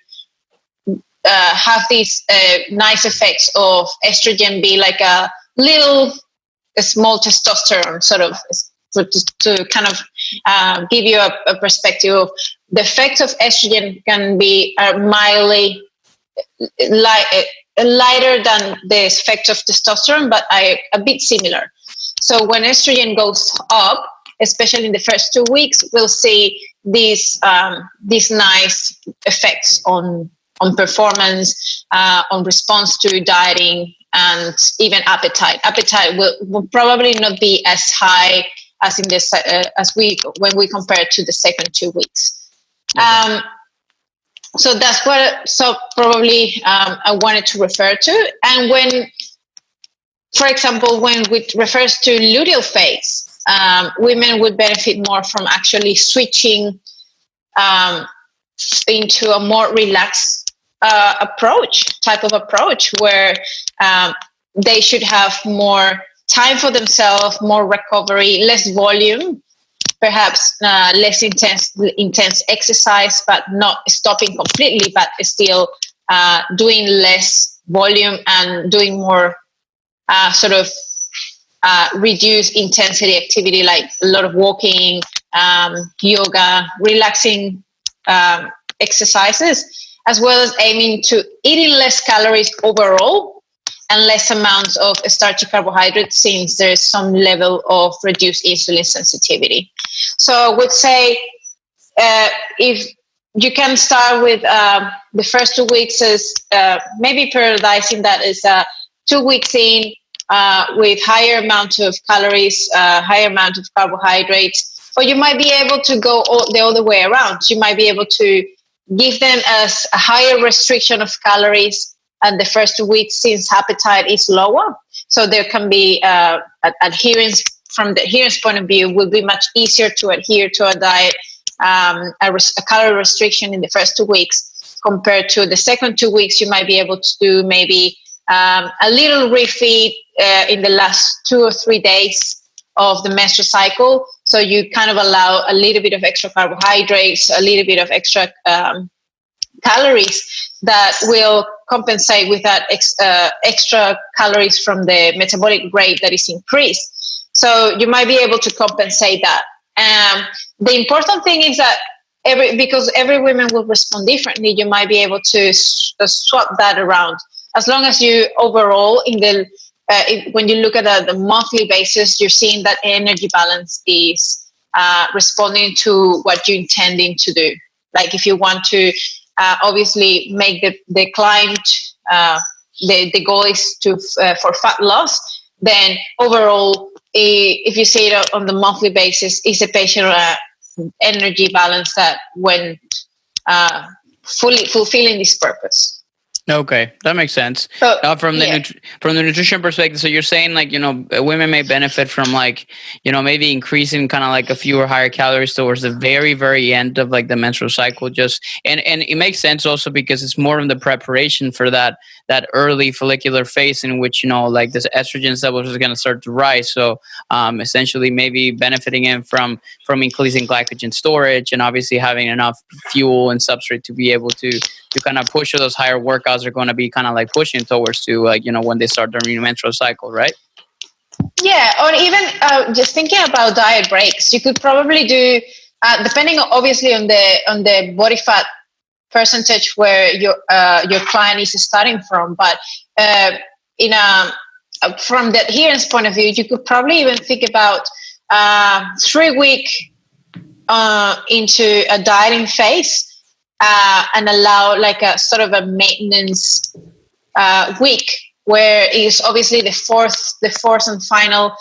have these nice effects of estrogen be like a small testosterone, sort of, to kind of give you a perspective of the effects of estrogen can be mildly lighter than the effect of testosterone, but a bit similar. So when estrogen goes up, especially in the first 2 weeks, we'll see these nice effects on performance, on response to dieting, and even appetite. Appetite will probably not be as high as in this when we compare it to the second 2 weeks. So that's what probably I wanted to refer to. And when, for example, when it refers to luteal phase, women would benefit more from actually switching into a more relaxed type of approach, where they should have more time for themselves, more recovery, less volume, perhaps less intense exercise, but not stopping completely, but still doing less volume and doing more reduced intensity activity, like a lot of walking, yoga, relaxing exercises, as well as aiming to eating less calories overall and less amounts of starchy carbohydrates, since there's some level of reduced insulin sensitivity. So I would say if you can start with the first 2 weeks is maybe periodizing that is 2 weeks in with higher amount of calories, higher amount of carbohydrates, or you might be able to go the other way around. You might be able to give them a higher restriction of calories at the first 2 weeks, since appetite is lower. So there can be adherence. From the adherence point of view, will be much easier to adhere to a diet, a calorie restriction in the first 2 weeks compared to the second 2 weeks. You might be able to do maybe a little refeed in the last 2 or 3 days of the menstrual cycle. So you kind of allow a little bit of extra carbohydrates, a little bit of extra calories that will compensate with that extra calories from the metabolic rate that is increased. So you might be able to compensate that. The important thing is that because every woman will respond differently, you might be able to swap that around. As long as you overall when you look at the monthly basis, you're seeing that energy balance is responding to what you're intending to do. Like if you want to obviously make the client, the goal is for fat loss, then overall, if you see it on the monthly basis, is a patient energy balance that when fully fulfilling this purpose. Okay, that makes sense. So, From the nutrition perspective, so you're saying women may benefit from maybe increasing kind of like a fewer higher calories towards the very, very end of the menstrual cycle. And it makes sense also because it's more in the preparation for that early follicular phase in which the estrogen levels is going to start to rise. So essentially maybe benefiting him from increasing glycogen storage and obviously having enough fuel and substrate to be able to kind of push those higher workouts are going to be kind of pushing towards to when they start their menstrual cycle, right? Yeah, or even just thinking about diet breaks, you could probably do depending obviously on the body fat percentage where your client is starting from, but from the adherence point of view, you could probably even think about 3 week into a dieting phase. And allow a sort of a maintenance week, where is obviously the fourth and final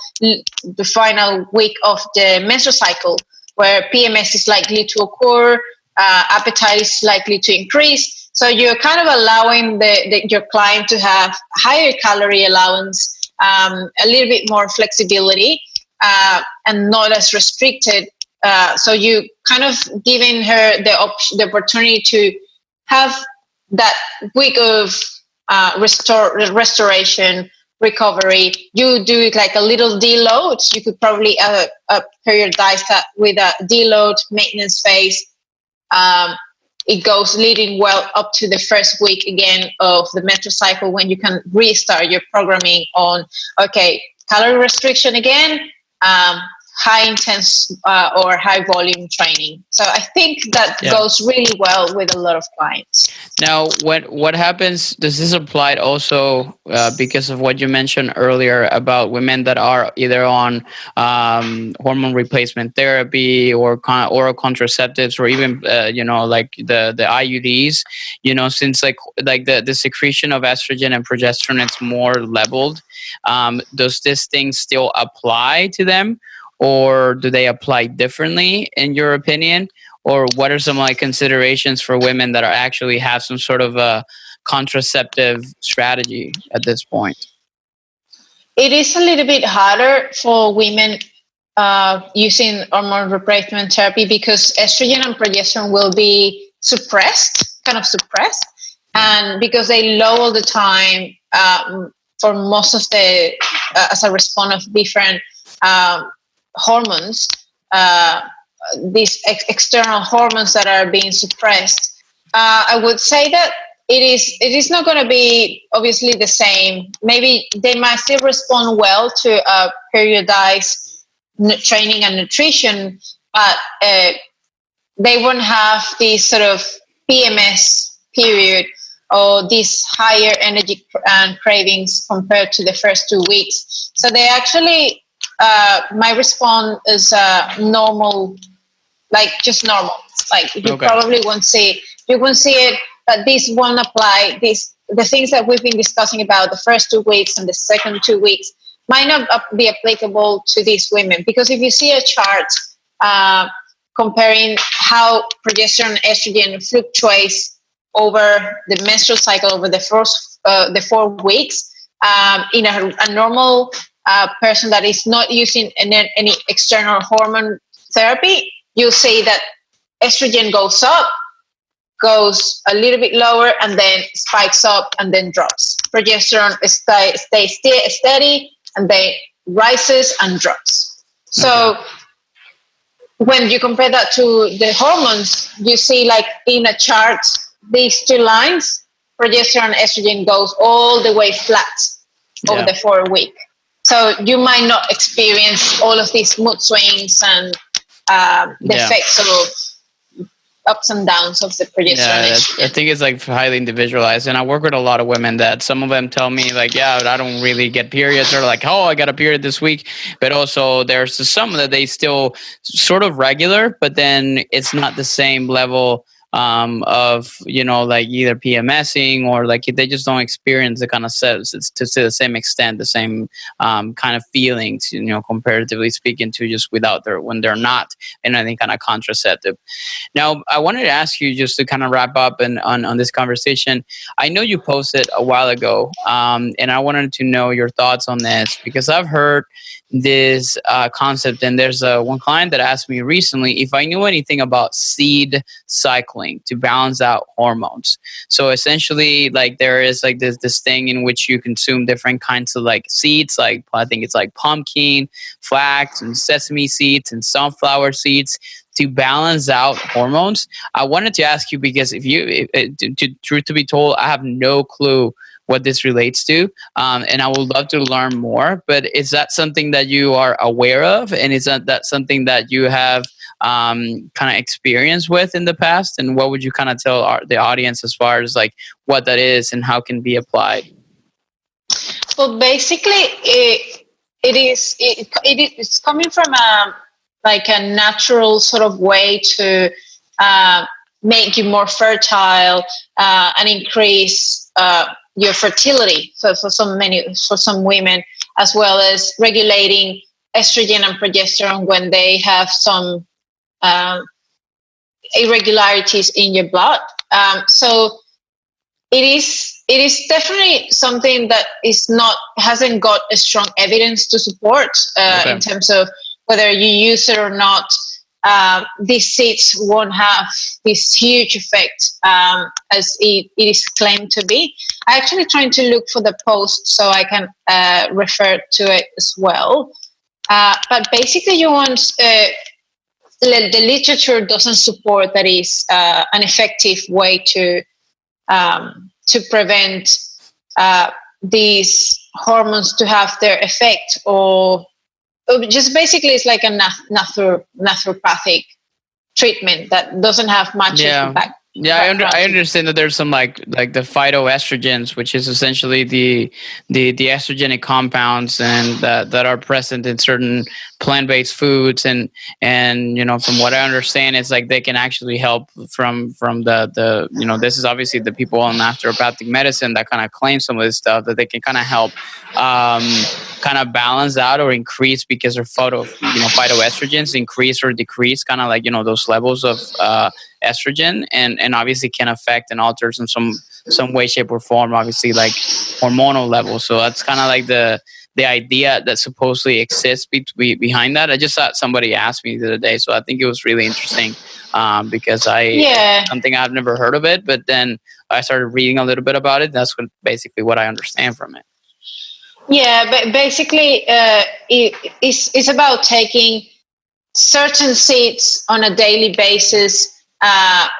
week of the menstrual cycle, where PMS is likely to occur, appetite is likely to increase. So you're kind of allowing your client to have higher calorie allowance, a little bit more flexibility, and not as restricted. So you kind of giving her the opportunity to have that week of restoration, recovery. You do it like a little deload. You could probably periodize that with a deload maintenance phase. It goes leading well up to the first week again of the menstrual cycle, when you can restart your programming on, calorie restriction again, high intense or high volume training. So I think that goes really well with a lot of clients. Now, what happens, does this apply also because of what you mentioned earlier about women that are either on hormone replacement therapy or oral contraceptives, or even the IUDs, since the secretion of estrogen and progesterone is more leveled, does this thing still apply to them? or do they apply differently in your opinion? Or what are some like considerations for women that are actually have some sort of a contraceptive strategy at this point? It is a little bit harder for women using hormone replacement therapy because estrogen and progesterone will be suppressed, and because they low all the time for most of the as a response of different hormones, these external hormones that are being suppressed. I would say that it is not going to be obviously the same. Maybe they might still respond well to periodized training and nutrition, but they won't have this sort of PMS period or these higher energy and cravings compared to the first 2 weeks. So they actually might respond as normal, like just normal. Like you probably won't see. You won't see it. That this won't apply. The things that we've been discussing about the first 2 weeks and the second 2 weeks might not be applicable to these women, because if you see a chart comparing how progesterone and estrogen fluctuates over the menstrual cycle over the first the 4 weeks, in a normal person that is not using any external hormone therapy, you'll see that estrogen goes up, goes a little bit lower, and then spikes up and then drops. Progesterone stays steady and then rises and drops. So when you compare that to the hormones, you see like in a chart, these two lines, progesterone and estrogen goes all the way flat over the 4 week. So you might not experience all of these mood swings and the effects of ups and downs of the progesterone. I think it's like highly individualized, and I work with a lot of women that some of them tell me like, I don't really get periods, or like, I got a period this week, but also there's some that they still sort of regular, but then it's not the same level of, like either PMSing or like they just don't experience the kind of to the same extent, the same kind of feelings, comparatively speaking, to just when they're not in any kind of contraceptive. Now, I wanted to ask you, just to kind of wrap up on this conversation. I know you posted a while ago, and I wanted to know your thoughts on this, because I've heard this concept, and there's one client that asked me recently if I knew anything about seed cycling to balance out hormones. So essentially, like, there is like this thing in which you consume different kinds of like seeds, like I think it's like pumpkin, flax, and sesame seeds and sunflower seeds, to balance out hormones. I wanted to ask you, because truth to be told, I have no clue what this relates to, and I would love to learn more. But is that something that you are aware of, and is that something that you have kind of experience with in the past? And what would you kind of tell the audience as far as like what that is and how it can be applied? Well, basically, it's coming from a natural sort of way to make you more fertile and increase your fertility for some women, as well as regulating estrogen and progesterone when they have some irregularities in your blood. So it is definitely something that hasn't got a strong evidence to support in terms of whether you use it or not. These seeds won't have this huge effect as it is claimed to be. I actually trying to look for the post so I can refer to it as well. But basically, you want the literature doesn't support that is an effective way to prevent these hormones to have their effect, or just basically it's like a naturopathic treatment that doesn't have much impact. I understand that there's some like the phytoestrogens, which is essentially the estrogenic compounds and that are present in certain plant-based foods, and from what I understand, it's like they can actually help from the this is obviously the people on naturopathic medicine that kind of claim some of this stuff, that they can kind of help kind of balance out or increase, because their phytoestrogens increase or decrease kind of like those levels of estrogen, and obviously can affect and alter in some way, shape, or form, obviously like hormonal levels. So that's kind of like the idea that supposedly exists behind that. I just thought somebody asked me the other day, so I think it was really interesting because something I've never heard of it, but then I started reading a little bit about it. That's basically what I understand from it. Yeah, but basically it's about taking certain seeds on a daily basis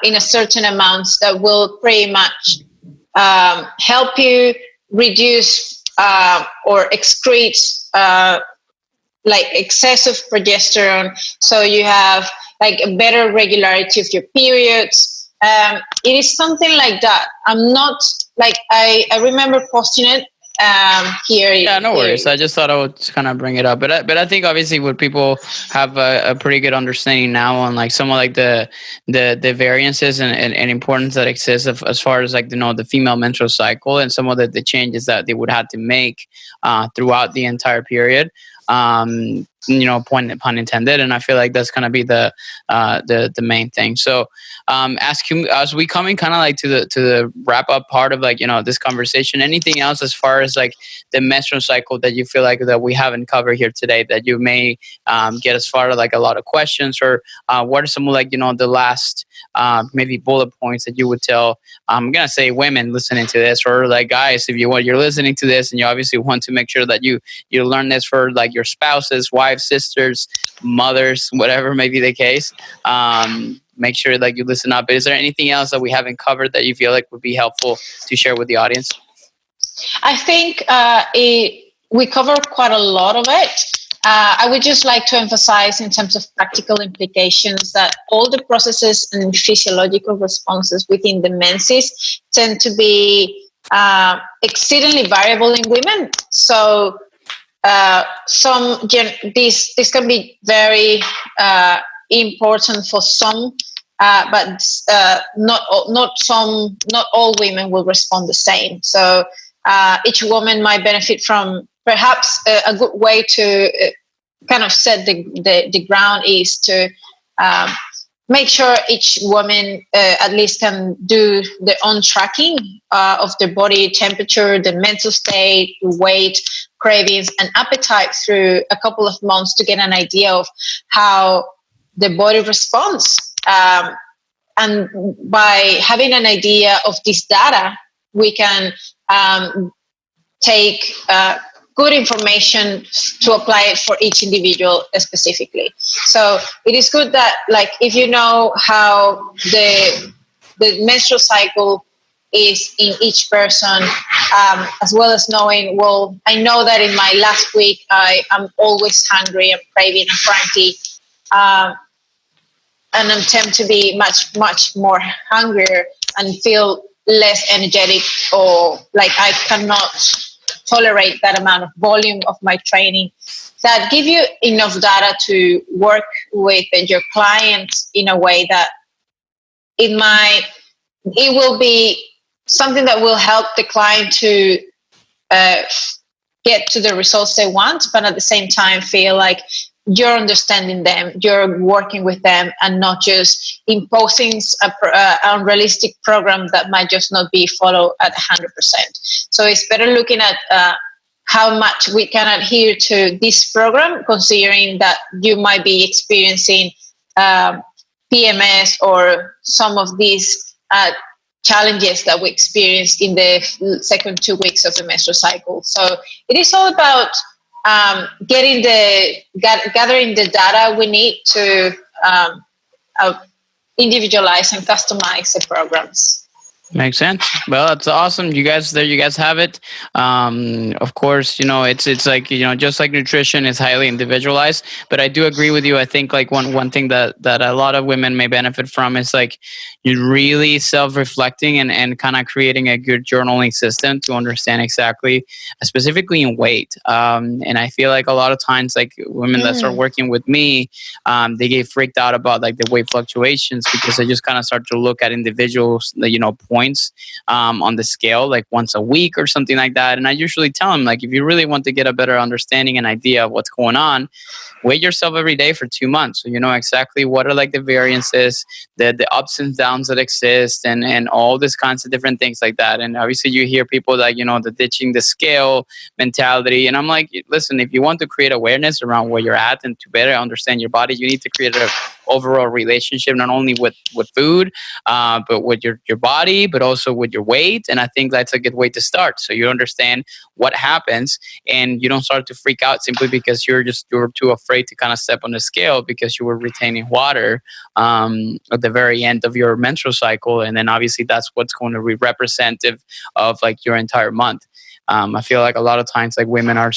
in a certain amounts that will pretty much help you reduce or excrete like excessive progesterone, so you have like a better regularity of your periods. It is something like that. I'm not like I remember posting it here. Yeah, no worries. I just thought I would kind of bring it up, but I think obviously what people have a pretty good understanding now on like some of like the variances and importance that exists as far as like the female menstrual cycle, and some of the changes that they would have to make throughout the entire period. Pun intended, and I feel like that's gonna be the main thing. So as we coming kind of like to the wrap up part of like this conversation, anything else as far as like the menstrual cycle that you feel like that we haven't covered here today that you may get as far as like a lot of questions, or what are some like the last maybe bullet points that you would tell, I'm gonna say women listening to this, or like guys, if you're listening to this and you obviously want to make sure that you learn this for like your spouses, wives, sisters, mothers, whatever may be the case, make sure that you listen up. Is there anything else that we haven't covered that you feel like would be helpful to share with the audience? I think we covered quite a lot of it. I would just like to emphasize in terms of practical implications that all the processes and physiological responses within the menses tend to be exceedingly variable in women. So this can be very important for some, but not all women will respond the same. So each woman might benefit from perhaps a good way to kind of set the ground is to make sure each woman at least can do their own tracking of their body temperature, the mental state, weight, cravings, and appetite through a couple of months to get an idea of how the body responds. And by having an idea of this data, we can take good information to apply it for each individual specifically. So it is good that, like, if you know how the menstrual cycle is in each person, as well as knowing, well, I know that in my last week I am always hungry, I'm craving, I'm cranky, and I'm tempted to be much, much more hungrier and feel less energetic, or like I cannot tolerate that amount of volume of my training. That give you enough data to work with your clients in a way that it will be something that will help the client to get to the results they want, but at the same time feel like you're understanding them, you're working with them, and not just imposing an unrealistic program that might just not be followed at 100%. So it's better looking at how much we can adhere to this program, considering that you might be experiencing PMS or some of these challenges that we experienced in the second 2 weeks of the menstrual cycle. So it is all about gathering the data we need to individualize and customize the programs. Makes sense. Well, that's awesome. You guys, there you guys have it. Of course, it's like, just like nutrition is highly individualized, but I do agree with you. I think like one thing that a lot of women may benefit from is like you really self-reflecting and kind of creating a good journaling system to understand exactly, specifically in weight. And I feel like a lot of times, like women that start working with me, they get freaked out about like the weight fluctuations because they just kind of start to look at individuals, points on the scale like once a week or something like that. And I usually tell them, like, if you really want to get a better understanding and idea of what's going on, weigh yourself every day for 2 months, so you know exactly what are like the variances, the ups and downs that exist, and all these kinds of different things like that. And obviously you hear people that, the ditching the scale mentality, and I'm like, listen, if you want to create awareness around where you're at and to better understand your body, you need to create a overall relationship, not only with food, but with your body, but also with your weight. And I think that's a good way to start, so you understand what happens and you don't start to freak out simply because you're too afraid to kind of step on the scale because you were retaining water at the very end of your menstrual cycle. And then obviously that's what's going to be representative of like your entire month. I feel like a lot of times like women are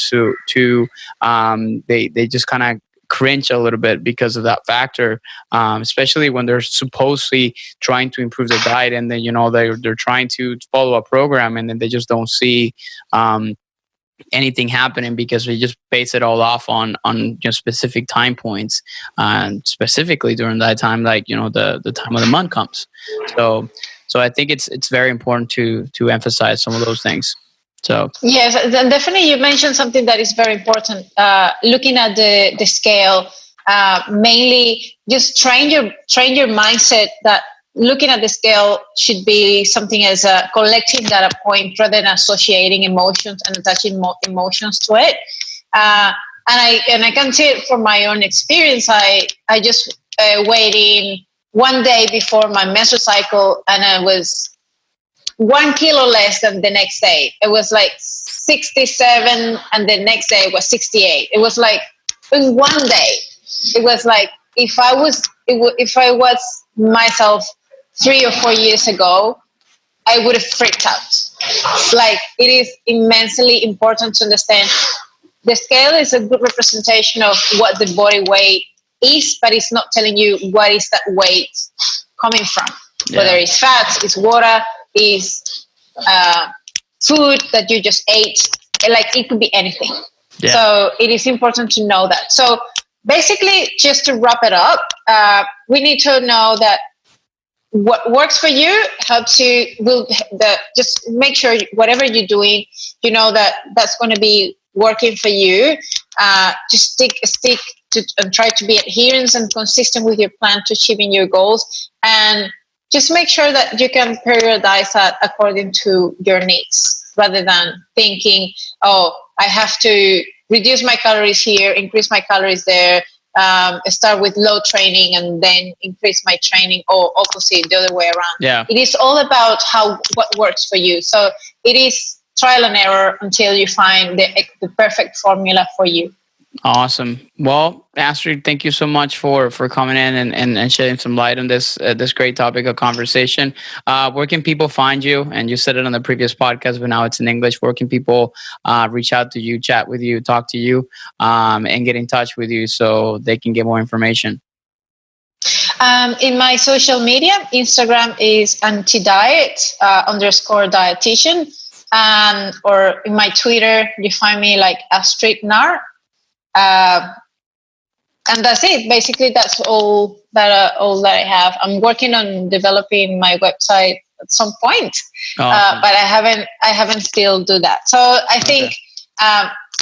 too they just kind of cringe a little bit because of that factor, especially when they're supposedly trying to improve their diet, and then they're trying to follow a program, and then they just don't see anything happening because they just base it all off on specific time points, specifically during that time, like the time of the month comes. So I think it's very important to emphasize some of those things. So yes, definitely. You mentioned something that is very important. Looking at the scale, mainly just train your mindset that looking at the scale should be something as a collecting data point rather than associating emotions and attaching emotions to it. And I can say it from my own experience. I just weighed in one day before my menstrual cycle, and I was 1 kilo less than the next day. It was like 67, and the next day it was 68. It was like in one day. It was like if I was myself 3 or 4 years ago, I would have freaked out. Like, it is immensely important to understand the scale is a good representation of what the body weight is, but it's not telling you what is that weight coming from. Yeah. Whether it's fats, it's water, is food that you just ate, like it could be anything. Yeah. So it is important to know that. So basically, just to wrap it up, we need to know that what works for you helps you. Just make sure whatever you're doing, that's going to be working for you. Just stick to and try to be adherent and consistent with your plan to achieving your goals, and just make sure that you can periodize that according to your needs, rather than thinking, oh, I have to reduce my calories here, increase my calories there, start with low training and then increase my training, or opposite, the other way around. Yeah. It is all about what works for you. So it is trial and error until you find the perfect formula for you. Awesome. Well, Astrid, thank you so much for coming in and shedding some light on this great topic of conversation. Where can people find you? And you said it on the previous podcast, but now it's in English. Where can people reach out to you, chat with you, talk to you, and get in touch with you so they can get more information? In my social media, Instagram is antidiet_dietitian. Or in my Twitter, you find me like Astrid Nar. And that's it. Basically, that's all that I have. I'm working on developing my website at some point, awesome. But I haven't still do that. So I think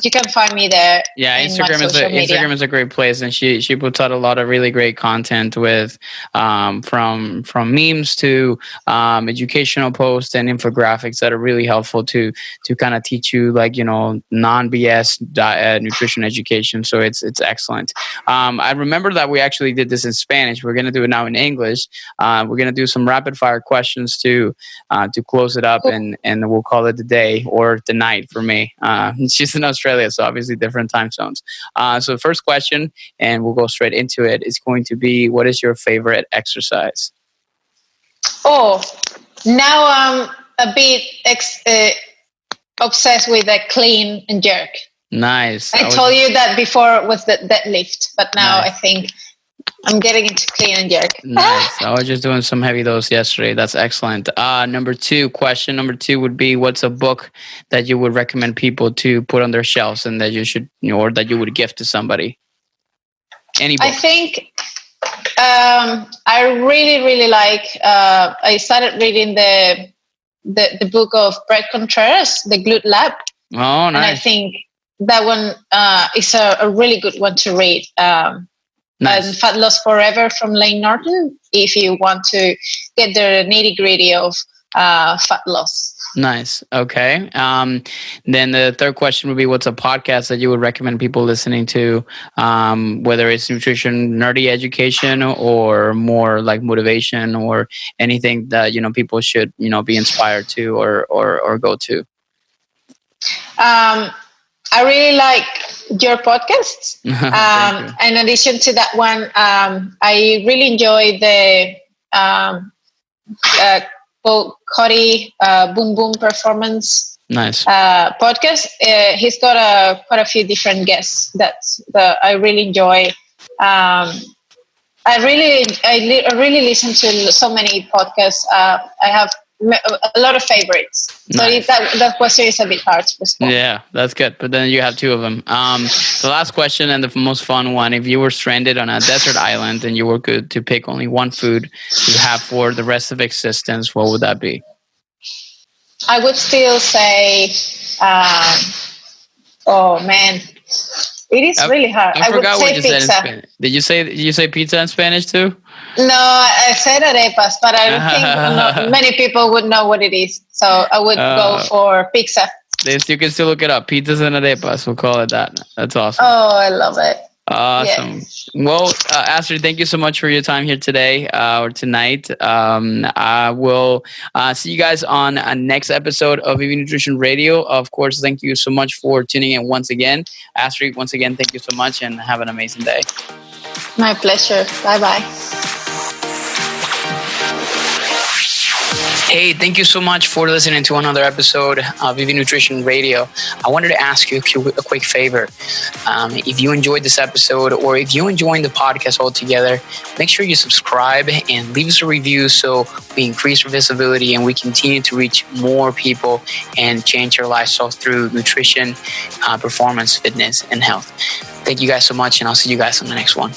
you can find me there. Yeah, Instagram is a great place, and she puts out a lot of really great content with from memes to educational posts and infographics that are really helpful to kind of teach you non-BS nutrition education. So it's excellent. I remember that we actually did this in Spanish. We're going to do it now in English. We're going to do some rapid fire questions to close it up, and we'll call it the day or the night for me. She's in Australia, so obviously different time zones. So the first question, and we'll go straight into it, is going to be, what is your favorite exercise? Oh, Now I'm a bit obsessed with a clean and jerk. Nice. I told you that before was the deadlift, but now Nice. I think I'm getting into clean and jerk. Nice. I was just doing some heavy dose yesterday. That's excellent. Question number two would be, what's a book that you would recommend people to put on their shelves and that you should, or that you would gift to somebody? Any book. I think I really like, I started reading the book of Brett Contreras, The Glute Lab. Oh, nice. And I think that one is a really good one to read. Nice. And Fat Loss Forever from Lane Norton, if you want to get the nitty-gritty of fat loss. Nice. Okay. Then the third question would be, what's a podcast that you would recommend people listening to, whether it's nutrition, nerdy education, or more like motivation, or anything that, people should, be inspired to or go to? I really like your podcasts. In addition to that one, I really enjoy the Cody Boom Boom Performance Nice podcast. He's got quite a few different guests that I really enjoy. I really listen to so many podcasts. I have a lot of favorites. Nice. So that question is a bit hard to respond. Yeah, that's good. But then you have two of them. The last question and the most fun one: if you were stranded on a desert island and you were good to pick only one food to have for the rest of existence, what would that be? I would still say, oh man, it is really hard. I forgot would what you say pizza. said in Spanish. Did you say pizza in Spanish too? No, I said arepas, but I don't think many people would know what it is. So I would go for pizza. You can still look it up. Pizzas and arepas. We'll call it that. That's awesome. Oh, I love it. Awesome. Yes. Well, Astrid, thank you so much for your time here today or tonight. I will see you guys on a next episode of VV Nutrition Radio. Of course, thank you so much for tuning in once again. Astrid, once again, thank you so much and have an amazing day. My pleasure. Bye-bye. Hey, thank you so much for listening to another episode of VV Nutrition Radio. I wanted to ask you a quick favor. If you enjoyed this episode or if you're enjoying the podcast altogether, make sure you subscribe and leave us a review so we increase our visibility and we continue to reach more people and change their lifestyle through nutrition, performance, fitness, and health. Thank you guys so much, and I'll see you guys on the next one.